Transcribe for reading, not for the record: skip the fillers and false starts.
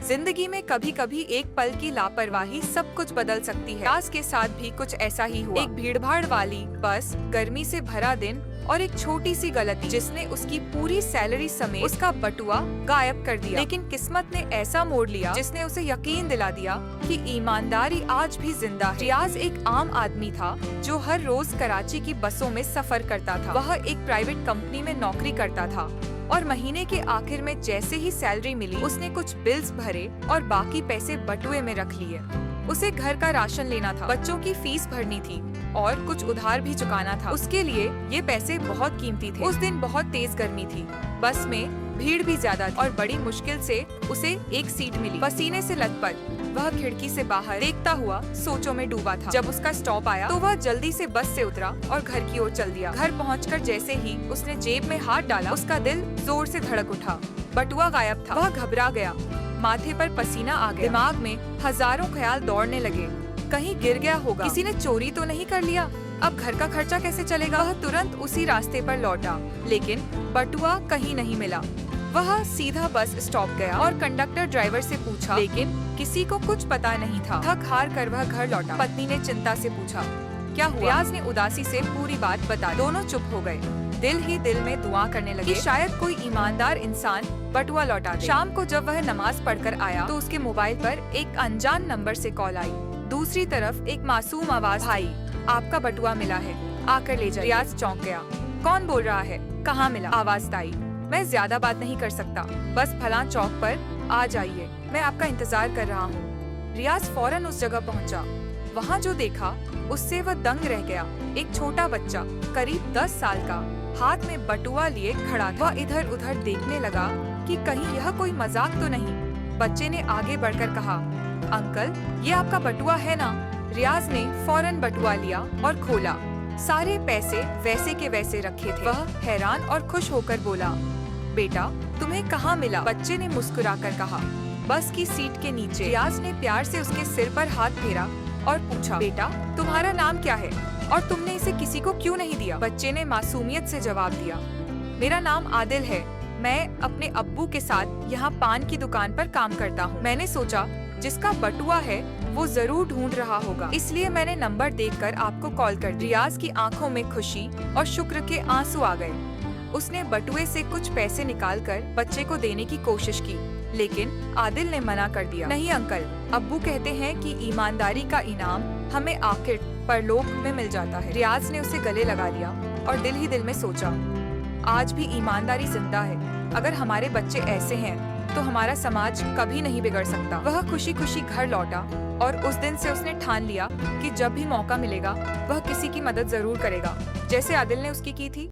जिंदगी में कभी कभी एक पल की लापरवाही सब कुछ बदल सकती है। रियाज के साथ भी कुछ ऐसा ही हुआ। एक भीड़भाड़ वाली बस, गर्मी से भरा दिन और एक छोटी सी गलती जिसने उसकी पूरी सैलरी समेत उसका बटुआ गायब कर दिया। लेकिन किस्मत ने ऐसा मोड़ लिया जिसने उसे यकीन दिला दिया कि ईमानदारी आज भी जिंदा है। रियाज एक आम आदमी था जो हर रोज कराची की बसों में सफर करता था। वह एक प्राइवेट कंपनी में नौकरी करता था और महीने के आखिर में जैसे ही सैलरी मिली उसने कुछ बिल्स भरे और बाकी पैसे बटुए में रख लिए। उसे घर का राशन लेना था, बच्चों की फीस भरनी थी और कुछ उधार भी चुकाना था। उसके लिए ये पैसे बहुत कीमती थे। उस दिन बहुत तेज गर्मी थी, बस में भीड़ भी ज्यादा थी और बड़ी मुश्किल से उसे एक सीट मिली। पसीने से लथपथ वह खिड़की से बाहर देखता हुआ सोचों में डूबा था। जब उसका स्टॉप आया तो वह जल्दी से बस से उतरा और घर की ओर चल दिया। घर पहुंचकर जैसे ही उसने जेब में हाथ डाला उसका दिल जोर से धड़क उठा। बटुआ गायब था। वह घबरा गया, माथे पर पसीना आ गया, दिमाग में हजारों ख्याल दौड़ने लगे। कहीं गिर गया होगा, किसी ने चोरी तो नहीं कर लिया, अब घर का खर्चा कैसे चलेगा। वह तुरंत उसी रास्ते पर लौटा, लेकिन बटुआ कहीं नहीं मिला। वह सीधा बस स्टॉप गया और कंडक्टर ड्राइवर से पूछा, लेकिन किसी को कुछ पता नहीं था। थक हार कर वह घर लौटा। पत्नी ने चिंता से पूछा, क्या हुआ? रियाज ने उदासी से पूरी बात बता। दोनों चुप हो गए, दिल ही दिल में दुआ करने लगे कि शायद कोई ईमानदार इंसान बटुआ लौटा दे। शाम को जब वह नमाज पढ़कर आया तो उसके मोबाइल पर एक अनजान नंबर से कॉल आई। दूसरी तरफ एक मासूम आवाज, भाई आपका बटुआ मिला है, आकर ले जाइए। रियाज चौंक गया। कौन बोल रहा है? कहाँ मिला? आवाज आई, मैं ज्यादा बात नहीं कर सकता, बस फलां चौक पर आ जाइए, मैं आपका इंतजार कर रहा हूँ। रियाज फौरन उस जगह पहुँचा। वहाँ जो देखा उससे वह दंग रह गया। एक छोटा बच्चा करीब 10 साल का हाथ में बटुआ लिए खड़ा था। वह इधर उधर देखने लगा कि कहीं यह कोई मजाक तो नहीं। बच्चे ने आगे बढ़कर कहा, अंकल ये आपका बटुआ है ना? रियाज ने फौरन बटुआ लिया और खोला। सारे पैसे वैसे के वैसे रखे थे। वह हैरान और खुश होकर बोला, बेटा तुम्हें कहाँ मिला? बच्चे ने मुस्कुराकर कहा, बस की सीट के नीचे। रियाज ने प्यार से उसके सिर पर हाथ फेरा और पूछा, बेटा तुम्हारा नाम क्या है और तुमने इसे किसी को क्यों नहीं दिया? बच्चे ने मासूमियत से जवाब दिया, मेरा नाम आदिल है, मैं अपने अब्बू के साथ यहाँ पान की दुकान पर काम करता हूँ। मैंने सोचा जिसका बटुआ है वो जरूर ढूंढ रहा होगा, इसलिए मैंने नंबर देखकर आपको कॉल कर दिया। रियाज की आंखों में खुशी और शुक्र के आंसू आ गए। उसने बटुए से कुछ पैसे निकालकर बच्चे को देने की कोशिश की, लेकिन आदिल ने मना कर दिया। नहीं अंकल, अब्बू कहते हैं कि ईमानदारी का इनाम हमें आखिर परलोक में मिल जाता है। रियाज ने उसे गले लगा लिया और दिल ही दिल में सोचा, आज भी ईमानदारी जिंदा है। अगर हमारे बच्चे ऐसे हैं तो हमारा समाज कभी नहीं बिगड़ सकता। वह खुशी खुशी घर लौटा और उस दिन से उसने ठान लिया कि जब भी मौका मिलेगा वह किसी की मदद जरूर करेगा, जैसे आदिल ने उसकी की थी।